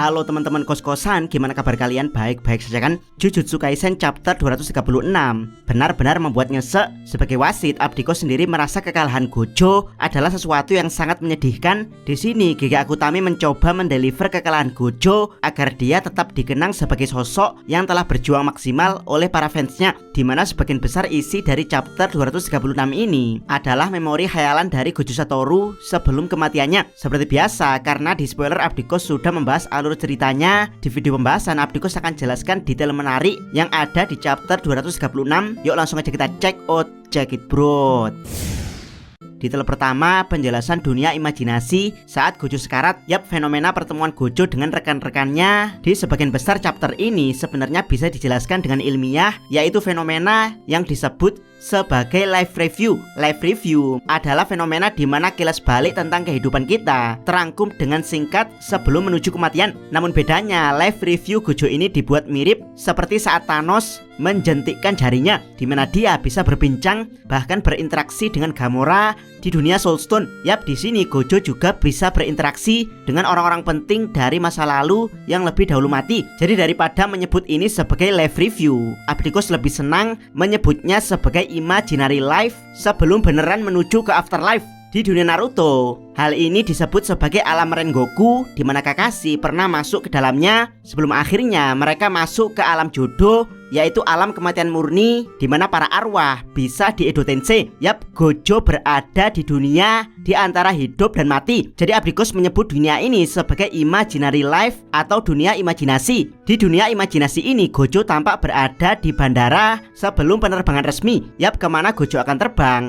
Halo teman-teman kos-kosan, gimana kabar kalian? Baik-baik saja kan? Jujutsu Kaisen chapter 236 benar-benar membuat nyesek. Sebagai wasit, Abdiko sendiri merasa kekalahan Gojo adalah sesuatu yang sangat menyedihkan. Di sini, Gege Akutami mencoba mendeliver kekalahan Gojo agar dia tetap dikenang sebagai sosok yang telah berjuang maksimal oleh para fansnya, dimana sebagian besar isi dari chapter 236 ini adalah memori khayalan dari Gojo Satoru sebelum kematiannya. Seperti biasa, karena di spoiler Abdiko sudah membahas alur ceritanya. Di video pembahasan Abdikos akan jelaskan detail menarik yang ada di chapter 236. Yuk langsung aja kita check it bro. Detail pertama, penjelasan dunia imajinasi saat Gojo sekarat. Yap, fenomena pertemuan Gojo dengan rekan-rekannya di sebagian besar chapter ini sebenarnya bisa dijelaskan dengan ilmiah, yaitu fenomena yang disebut sebagai life review. Life review adalah fenomena di mana kilas balik tentang kehidupan kita terangkum dengan singkat sebelum menuju kematian. Namun bedanya, life review Gojo ini dibuat mirip seperti saat Thanos menjentikkan jarinya, di mana dia bisa berbincang bahkan berinteraksi dengan Gamora di dunia Soulstone. Yap, di sini Gojo juga bisa berinteraksi dengan orang-orang penting dari masa lalu yang lebih dahulu mati. Jadi daripada menyebut ini sebagai life review, Abdikos lebih senang menyebutnya sebagai imaginary life sebelum beneran menuju ke afterlife. Di dunia Naruto, hal ini disebut sebagai alam Rengoku, di mana Kakashi pernah masuk ke dalamnya sebelum akhirnya mereka masuk ke alam jodoh, yaitu alam kematian murni, di mana para arwah bisa di Edo Tensei. Yap, Gojo berada di dunia di antara hidup dan mati. Jadi Abdikos menyebut dunia ini sebagai imaginary life atau dunia imajinasi. Di dunia imajinasi ini Gojo tampak berada di bandara sebelum penerbangan resmi. Yap, kemana Gojo akan terbang.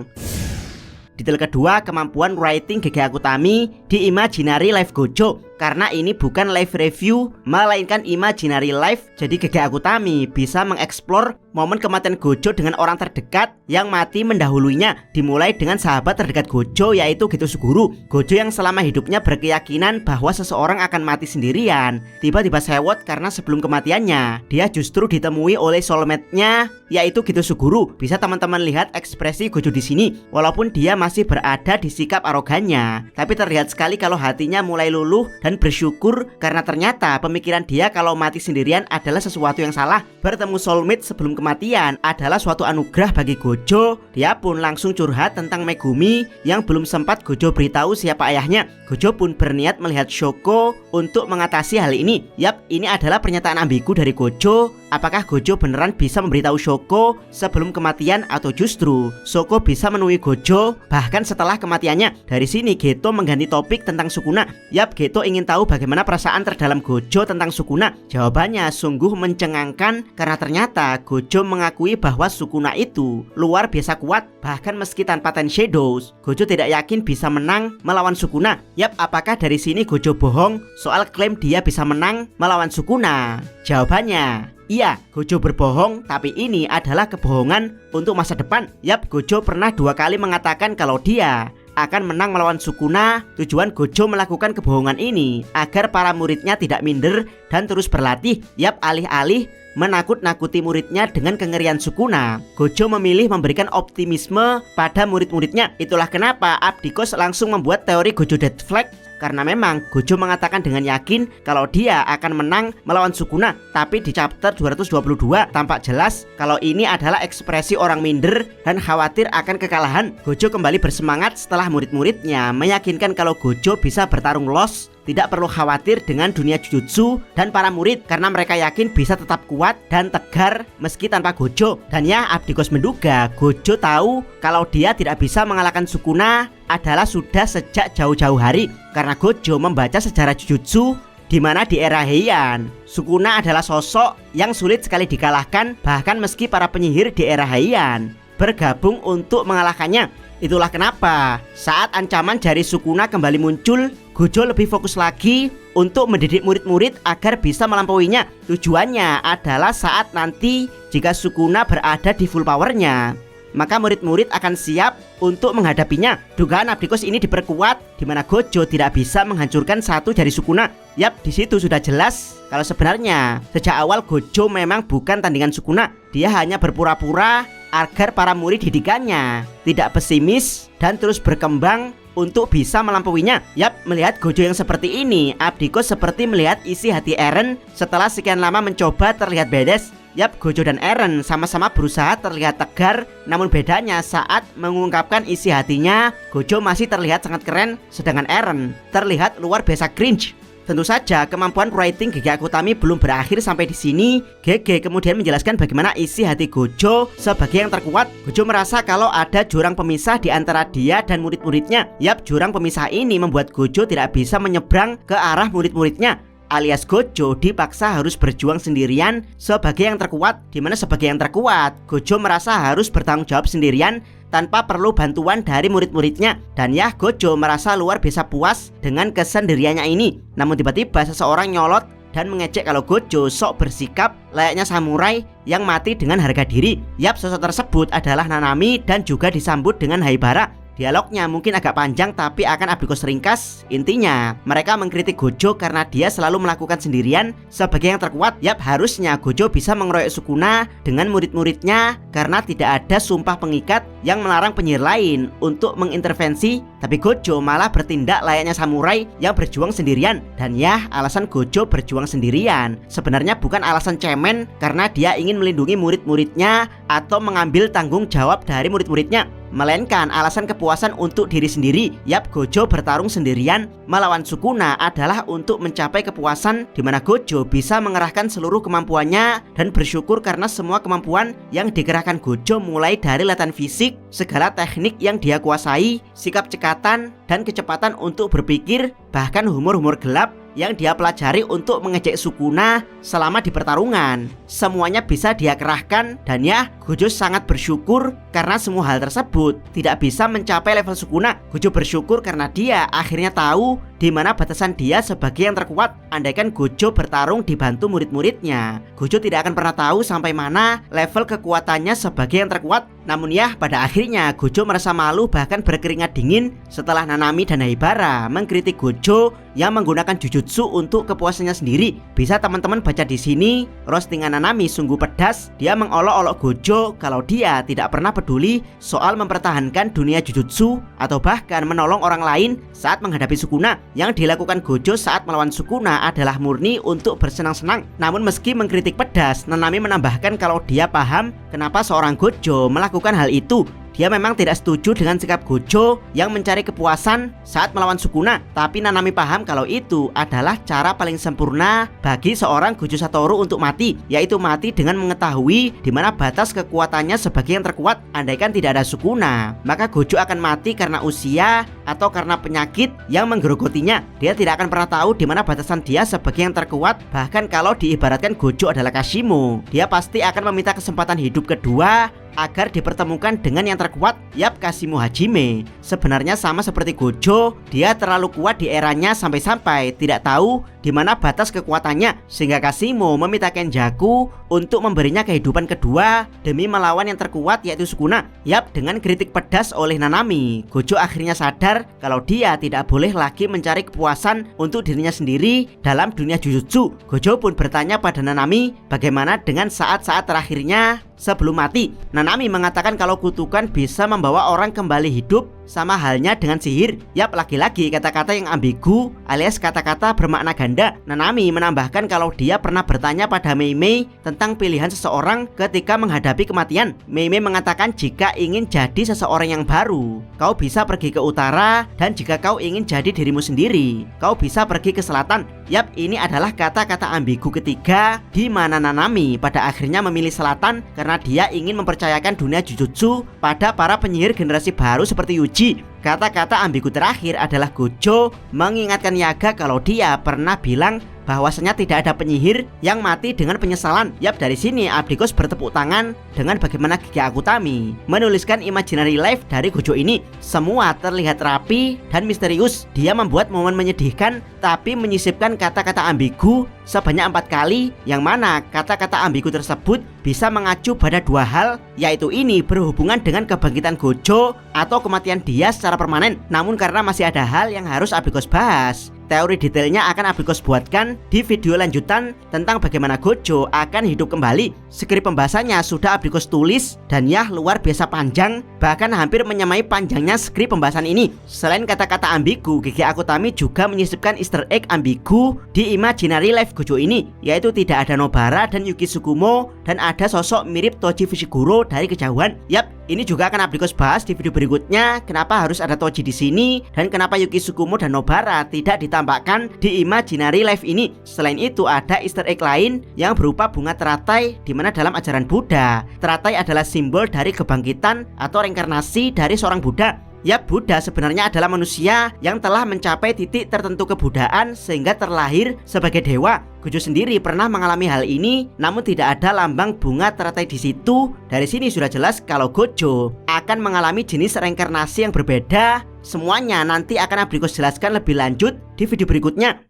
Detail kedua, kemampuan writing Gege Akutami di Imaginary Life Gojo. Karena ini bukan live review, melainkan imaginary life, jadi Gege Akutami bisa mengeksplor momen kematian Gojo dengan orang terdekat yang mati mendahulunya. Dimulai dengan sahabat terdekat Gojo, yaitu Geto Suguru. Gojo yang selama hidupnya berkeyakinan bahwa seseorang akan mati sendirian, tiba-tiba sewot karena sebelum kematiannya dia justru ditemui oleh soulmate-nya, yaitu Geto Suguru. Bisa teman-teman lihat ekspresi Gojo di sini. Walaupun dia masih berada di sikap arogannya, tapi terlihat sekali kalau hatinya mulai luluh dan bersyukur karena ternyata pemikiran dia kalau mati sendirian adalah sesuatu yang salah. Bertemu soulmate sebelum kematian adalah suatu anugerah bagi Gojo. Dia pun langsung curhat tentang Megumi yang belum sempat Gojo beritahu siapa ayahnya. Gojo pun berniat melihat Shoko untuk mengatasi hal ini. Yap, ini adalah pernyataan ambigu dari Gojo. Apakah Gojo beneran bisa memberitahu Shoko sebelum kematian atau justru Shoko bisa menemui Gojo bahkan setelah kematiannya? Dari sini Geto mengganti topik tentang Sukuna. Yap, Geto ingin tahu bagaimana perasaan terdalam Gojo tentang Sukuna. Jawabannya sungguh mencengangkan karena ternyata Gojo mengakui bahwa Sukuna itu luar biasa kuat. Bahkan meski tanpa Ten Shadows, Gojo tidak yakin bisa menang melawan Sukuna. Yap, apakah dari sini Gojo bohong soal klaim dia bisa menang melawan Sukuna? Jawabannya iya, Gojo berbohong, tapi ini adalah kebohongan untuk masa depan. Yap, Gojo pernah 2 kali mengatakan kalau dia akan menang melawan Sukuna. Tujuan Gojo melakukan kebohongan ini agar para muridnya tidak minder dan terus berlatih. Yap, alih-alih menakut-nakuti muridnya dengan kengerian Sukuna, Gojo memilih memberikan optimisme pada murid-muridnya. Itulah kenapa Abdikos langsung membuat teori Gojo Dead Flag. Karena memang Gojo mengatakan dengan yakin kalau dia akan menang melawan Sukuna. Tapi di chapter 222 tampak jelas kalau ini adalah ekspresi orang minder dan khawatir akan kekalahan. Gojo kembali bersemangat setelah murid-muridnya meyakinkan kalau Gojo bisa bertarung los, tidak perlu khawatir dengan dunia Jujutsu dan para murid karena mereka yakin bisa tetap kuat dan tegar meski tanpa Gojo. Dan ya, Abdikos menduga Gojo tahu kalau dia tidak bisa mengalahkan Sukuna adalah sudah sejak jauh-jauh hari, karena Gojo membaca sejarah Jujutsu di mana di era Heian, Sukuna adalah sosok yang sulit sekali dikalahkan, bahkan meski para penyihir di era Heian bergabung untuk mengalahkannya. Itulah kenapa saat ancaman jari Sukuna kembali muncul, Gojo lebih fokus lagi untuk mendidik murid-murid agar bisa melampauinya. Tujuannya adalah saat nanti jika Sukuna berada di full powernya, maka murid-murid akan siap untuk menghadapinya. Dugaan Abdikos ini diperkuat di mana Gojo tidak bisa menghancurkan satu jari Sukuna. Yap, di situ sudah jelas kalau sebenarnya sejak awal Gojo memang bukan tandingan Sukuna. Dia hanya berpura-pura agar para murid didikannya tidak pesimis dan terus berkembang untuk bisa melampauinya. Yap, melihat Gojo yang seperti ini, Abdiko seperti melihat isi hati Eren setelah sekian lama mencoba terlihat badass. Yap, Gojo dan Eren sama-sama berusaha terlihat tegar, namun bedanya saat mengungkapkan isi hatinya, Gojo masih terlihat sangat keren, sedangkan Eren terlihat luar biasa cringe. Tentu saja kemampuan writing GG Akutami belum berakhir sampai di sini. GG kemudian menjelaskan bagaimana isi hati Gojo sebagai yang terkuat. Gojo merasa kalau ada jurang pemisah di antara dia dan murid-muridnya. Yap, jurang pemisah ini membuat Gojo tidak bisa menyeberang ke arah murid-muridnya. Alias Gojo dipaksa harus berjuang sendirian sebagai yang terkuat. Dimana sebagai yang terkuat, Gojo merasa harus bertanggung jawab sendirian tanpa perlu bantuan dari murid-muridnya. Dan ya, Gojo merasa luar biasa puas dengan kesendiriannya ini. Namun tiba-tiba seseorang nyolot dan mengejek kalau Gojo sok bersikap layaknya samurai yang mati dengan harga diri. Yap, sosok tersebut adalah Nanami dan juga disambut dengan Haibara. Dialognya mungkin agak panjang tapi akan Abdiko ringkas. Intinya, mereka mengkritik Gojo karena dia selalu melakukan sendirian sebagai yang terkuat. Yap, harusnya Gojo bisa mengeroyok Sukuna dengan murid-muridnya karena tidak ada sumpah pengikat yang melarang penyihir lain untuk mengintervensi. Tapi Gojo malah bertindak layaknya samurai yang berjuang sendirian. Dan ya, alasan Gojo berjuang sendirian sebenarnya bukan alasan cemen karena dia ingin melindungi murid-muridnya atau mengambil tanggung jawab dari murid-muridnya, melainkan alasan kepuasan untuk diri sendiri. Yap, Gojo bertarung sendirian melawan Sukuna adalah untuk mencapai kepuasan di mana Gojo bisa mengerahkan seluruh kemampuannya dan bersyukur karena semua kemampuan yang dikerahkan Gojo, mulai dari latihan fisik, segala teknik yang dia kuasai, sikap cekatan dan kecepatan untuk berpikir, bahkan humor-humor gelap yang dia pelajari untuk mengejek Sukuna selama di pertarungan. Semuanya bisa dia kerahkan dan ya, Gojo sangat bersyukur karena semua hal tersebut tidak bisa mencapai level Sukuna. Gojo bersyukur karena dia akhirnya tahu di mana batasan dia sebagai yang terkuat. Andaikan Gojo bertarung dibantu murid-muridnya, Gojo tidak akan pernah tahu sampai mana level kekuatannya sebagai yang terkuat. Namun ya, pada akhirnya Gojo merasa malu bahkan berkeringat dingin setelah Nanami dan Haibara mengkritik Gojo yang menggunakan jujutsu untuk kepuasannya sendiri. Bisa teman-teman baca di sini, roastingan Nanami sungguh pedas. Dia mengolok-olok Gojo kalau dia tidak pernah peduli soal mempertahankan dunia jujutsu atau bahkan menolong orang lain saat menghadapi Sukuna. Yang dilakukan Gojo saat melawan Sukuna adalah murni untuk bersenang-senang. Namun meski mengkritik pedas, Nanami menambahkan kalau dia paham kenapa seorang Gojo melakukan hal itu. Dia memang tidak setuju dengan sikap Gojo yang mencari kepuasan saat melawan Sukuna, tapi Nanami paham kalau itu adalah cara paling sempurna bagi seorang Gojo Satoru untuk mati, yaitu mati dengan mengetahui di mana batas kekuatannya sebagai yang terkuat. Andaikan tidak ada Sukuna, maka Gojo akan mati karena usia atau karena penyakit yang menggerogotinya. Dia tidak akan pernah tahu di mana batasan dia sebagai yang terkuat. Bahkan kalau diibaratkan Gojo adalah Kashimo, dia pasti akan meminta kesempatan hidup kedua agar dipertemukan dengan yang terkuat. Yap, Kashimo Hajime sebenarnya sama seperti Gojo. Dia terlalu kuat di eranya sampai-sampai tidak tahu di mana batas kekuatannya, sehingga Kashimo meminta Kenjaku untuk memberinya kehidupan kedua demi melawan yang terkuat, yaitu Sukuna. Yap, dengan kritik pedas oleh Nanami, Gojo akhirnya sadar kalau dia tidak boleh lagi mencari kepuasan untuk dirinya sendiri dalam dunia jujutsu. Gojo pun bertanya pada Nanami bagaimana dengan saat-saat terakhirnya sebelum mati. Nanami mengatakan kalau kutukan bisa membawa orang kembali hidup, sama halnya dengan sihir. Yap, lagi-lagi kata-kata yang ambigu alias kata-kata bermakna ganda. Nanami menambahkan kalau dia pernah bertanya pada Mei Mei tentang pilihan seseorang ketika menghadapi kematian. Mei Mei mengatakan jika ingin jadi seseorang yang baru, kau bisa pergi ke utara, dan jika kau ingin jadi dirimu sendiri, kau bisa pergi ke selatan. Yap, ini adalah kata-kata ambigu ketiga di mana Nanami pada akhirnya memilih selatan karena dia ingin mempercayakan dunia jujutsu pada para penyihir generasi baru seperti Yuji. Kata-kata ambigu terakhir adalah Gojo mengingatkan Yaga kalau dia pernah bilang bahwasanya tidak ada penyihir yang mati dengan penyesalan. Yap, dari sini Abdikos bertepuk tangan dengan bagaimana GG Akutami menuliskan imaginary life dari Gojo ini. Semua terlihat rapi dan misterius. Dia membuat momen menyedihkan tapi menyisipkan kata-kata ambigu sebanyak 4 kali, yang mana kata-kata ambigu tersebut bisa mengacu pada 2 hal, yaitu ini berhubungan dengan kebangkitan Gojo atau kematian dia secara permanen. Namun karena masih ada hal yang harus Abikos bahas, teori detailnya akan Abikos buatkan di video lanjutan tentang bagaimana Gojo akan hidup kembali. Skrip pembahasannya sudah Abikos tulis dan ya luar biasa panjang, bahkan hampir menyamai panjangnya skrip pembahasan ini. Selain kata-kata ambigu, GG Akutami juga menyisipkan easter egg ambigu di imaginary life Gojo ini, yaitu tidak ada Nobara dan Yuki Tsukumo dan ada sosok mirip Toji Fushiguro dari kejauhan. Yap, ini juga akan Abikos bahas di video berikutnya, kenapa harus ada Toji di sini dan kenapa Yuki Tsukumo dan Nobara tidak ditambahkan di imaginary life ini. Selain itu ada easter egg lain yang berupa bunga teratai, di mana dalam ajaran Buddha, teratai adalah simbol dari kebangkitan atau reinkarnasi dari seorang Buddha. Ya, Buddha sebenarnya adalah manusia yang telah mencapai titik tertentu kebudaan sehingga terlahir sebagai dewa. Gojo sendiri pernah mengalami hal ini, namun tidak ada lambang bunga teratai di situ. Dari sini sudah jelas kalau Gojo akan mengalami jenis reinkarnasi yang berbeda. Semuanya nanti akan Abikos jelaskan lebih lanjut di video berikutnya.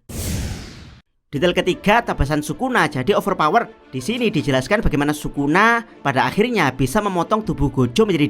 Detail ketiga, tebasan Sukuna jadi overpower. Di sini dijelaskan bagaimana Sukuna pada akhirnya bisa memotong tubuh Gojo menjadi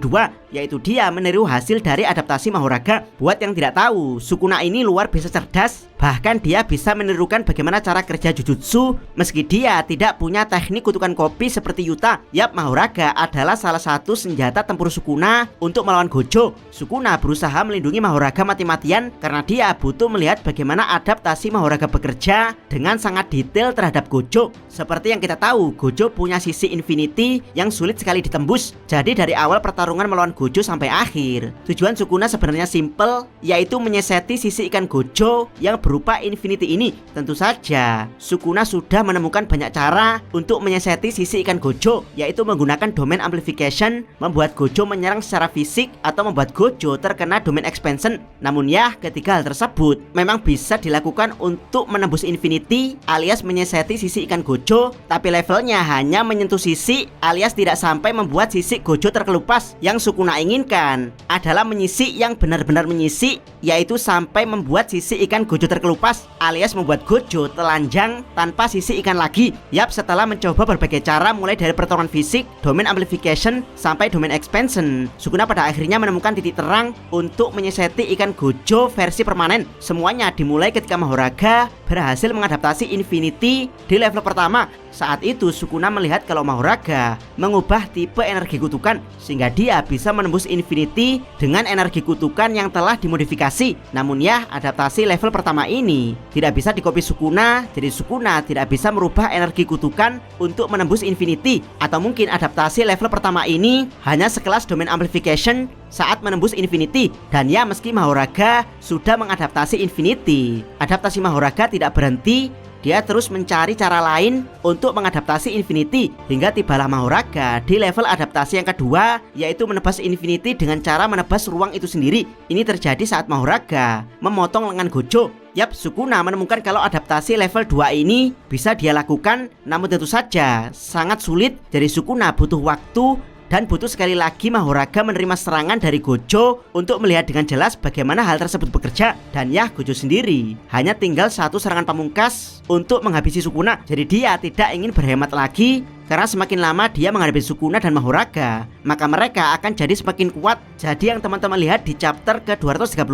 2, yaitu dia meniru hasil dari adaptasi Mahoraga. Buat yang tidak tahu, Sukuna ini luar biasa cerdas. Bahkan dia bisa menirukan bagaimana cara kerja Jujutsu meski dia tidak punya teknik kutukan kopi seperti Yuta. Yap, Mahoraga adalah salah satu senjata tempur Sukuna untuk melawan Gojo. Sukuna berusaha melindungi Mahoraga mati-matian karena dia butuh melihat bagaimana adaptasi Mahoraga bekerja dengan sangat detail terhadap Gojo. Seperti yang kita tahu, Gojo punya sisi infinity yang sulit sekali ditembus. Jadi dari awal pertarungan melawan Gojo sampai akhir, tujuan Sukuna sebenarnya simple, yaitu menyeseti sisi ikan Gojo yang berupa infinity ini. Tentu saja Sukuna sudah menemukan banyak cara untuk menyeseti sisi ikan Gojo, yaitu menggunakan domain amplification, membuat Gojo menyerang secara fisik, atau membuat Gojo terkena domain expansion. Namun ya, ketiga hal tersebut memang bisa dilakukan untuk menembus infinity alias menyeseti sisi ikan Gojo, tapi levelnya hanya menyentuh sisi alias tidak sampai membuat sisi Gojo terkelupas. Yang Sukuna inginkan adalah menyisik yang benar-benar menyisik, yaitu sampai membuat sisi ikan Gojo terkelupas alias membuat Gojo telanjang tanpa sisi ikan lagi. Yap, setelah mencoba berbagai cara mulai dari pertarungan fisik, domain amplification, sampai domain expansion, Sukuna pada akhirnya menemukan titik terang untuk menyeseti ikan Gojo versi permanen. Semuanya dimulai ketika Mahoraga berhasil mengadaptasi infinity di level pertama. Saat itu Sukuna melihat kalau Mahoraga mengubah tipe energi kutukan sehingga dia bisa menembus infinity dengan energi kutukan yang telah dimodifikasi. Namun ya, adaptasi level pertama ini tidak bisa dikopi Sukuna, jadi Sukuna tidak bisa merubah energi kutukan untuk menembus infinity. Atau mungkin adaptasi level pertama ini hanya sekelas domain amplification saat menembus infinity. Dan ya, meski Mahoraga sudah mengadaptasi infinity, adaptasi Mahoraga tidak berhenti. Dia terus mencari cara lain untuk mengadaptasi infinity hingga tibalah Mahoraga di level adaptasi yang kedua, yaitu menebas infinity dengan cara menebas ruang itu sendiri. Ini terjadi saat Mahoraga memotong lengan Gojo. Yap, Sukuna menemukan kalau adaptasi level 2 ini bisa dia lakukan, namun tentu saja sangat sulit. Jadi Sukuna butuh waktu dan butuh sekali lagi Mahoraga menerima serangan dari Gojo untuk melihat dengan jelas bagaimana hal tersebut bekerja. Dan ya, Gojo sendiri hanya tinggal satu serangan pamungkas untuk menghabisi Sukuna. Jadi dia tidak ingin berhemat lagi, karena semakin lama dia menghadapi Sukuna dan Mahoraga, maka mereka akan jadi semakin kuat. Jadi yang teman-teman lihat di chapter ke-235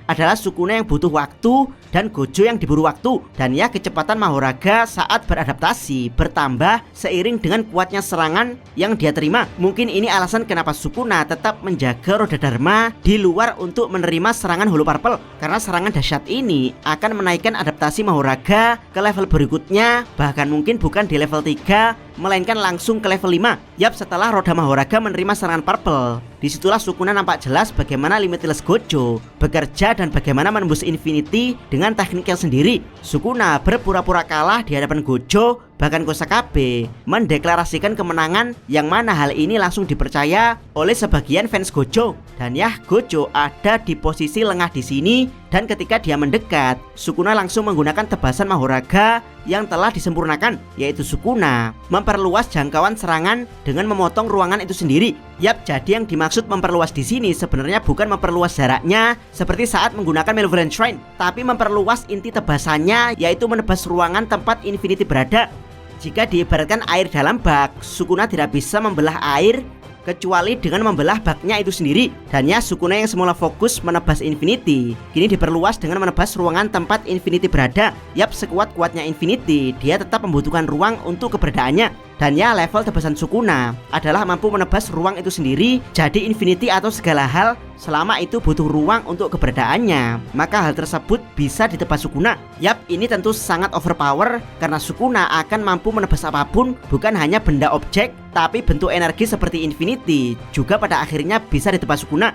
adalah Sukuna yang butuh waktu dan Gojo yang diburu waktu. Dan ya, kecepatan Mahoraga saat beradaptasi bertambah seiring dengan kuatnya serangan yang dia terima. Mungkin ini alasan kenapa Sukuna tetap menjaga roda Dharma di luar untuk menerima serangan Holo Purple, karena serangan dahsyat ini akan menaikkan adaptasi Mahoraga ke level berikutnya, bahkan mungkin bukan di level 3 melainkan langsung ke level 5. Yap, setelah roda Mahoraga menerima serangan Purple, disitulah Sukuna nampak jelas bagaimana limitless Gojo bekerja dan bagaimana menembus infinity dengan tekniknya sendiri. Sukuna berpura-pura kalah di hadapan Gojo, bahkan Kosakabe mendeklarasikan kemenangan, yang mana hal ini langsung dipercaya oleh sebagian fans Gojo. Dan ya, Gojo ada di posisi lengah di sini, dan ketika dia mendekat, Sukuna langsung menggunakan tebasan Mahoraga yang telah disempurnakan, yaitu Sukuna memperluas jangkauan serangan dengan memotong ruangan itu sendiri. Yap, jadi yang dimaksud memperluas di sini sebenarnya bukan memperluas jaraknya seperti saat menggunakan Malevolent Shrine, tapi memperluas inti tebasannya, yaitu menebas ruangan tempat Infinity berada. Jika diibaratkan air dalam bak, Sukuna tidak bisa membelah air kecuali dengan membelah baknya itu sendiri. Dan ya, Sukuna yang semula fokus menebas Infinity kini diperluas dengan menebas ruangan tempat Infinity berada. Yap, sekuat-kuatnya Infinity, dia tetap membutuhkan ruang untuk keberadaannya. Dan ya, level tebasan Sukuna adalah mampu menebas ruang itu sendiri. Jadi Infinity atau segala hal selama itu butuh ruang untuk keberadaannya, maka hal tersebut bisa ditebas Sukuna. Yap, ini tentu sangat overpower karena Sukuna akan mampu menebas apapun, bukan hanya benda objek, tapi bentuk energi seperti Infinity juga pada akhirnya bisa ditebas Sukuna.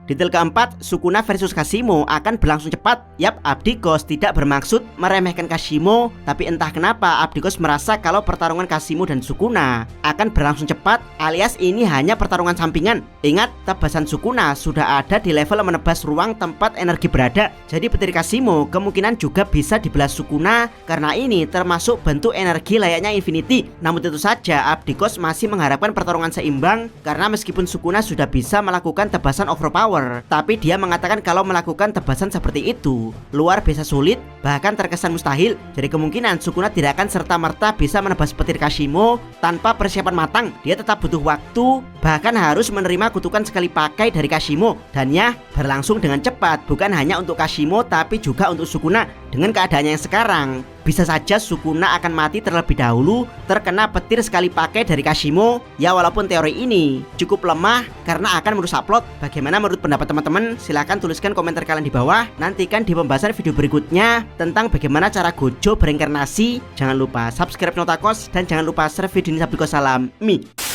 Detail keempat, Sukuna versus Kashimo akan berlangsung cepat. Yap, Abdikos tidak bermaksud meremehkan Kashimo, tapi entah kenapa Abdikos merasa kalau pertarungan Kashimo dan Sukuna akan berlangsung cepat, alias ini hanya pertarungan sampingan. Ingat, tebasan Sukuna sudah ada di level menebas ruang tempat energi berada. Jadi petir Kashimo kemungkinan juga bisa dibelah Sukuna karena ini termasuk bentuk energi layaknya Infinity. Namun tentu saja Abdikos masih mengharapkan pertarungan seimbang karena meskipun Sukuna sudah bisa melakukan tebasan overpower, tapi dia mengatakan kalau melakukan tebasan seperti itu luar biasa sulit, bahkan terkesan mustahil. Jadi kemungkinan Sukuna tidak akan serta-merta bisa menebas petir Kashimo tanpa persiapan matang. Dia tetap butuh waktu, bahkan harus menerima kutukan sekali pakai dari Kashimo. Dan ya, berlangsung dengan cepat, bukan hanya untuk Kashimo tapi juga untuk Sukuna. Dengan keadaannya yang sekarang, bisa saja Sukuna akan mati terlebih dahulu terkena petir sekali pakai dari Kashimo. Ya, walaupun teori ini cukup lemah karena akan merusak plot. Bagaimana menurut pendapat teman-teman? Silahkan tuliskan komentar kalian di bawah. Nantikan di pembahasan video berikutnya tentang bagaimana cara Gojo berinkarnasi. Jangan lupa subscribe Notakos dan jangan lupa share video ini. Salam Mi.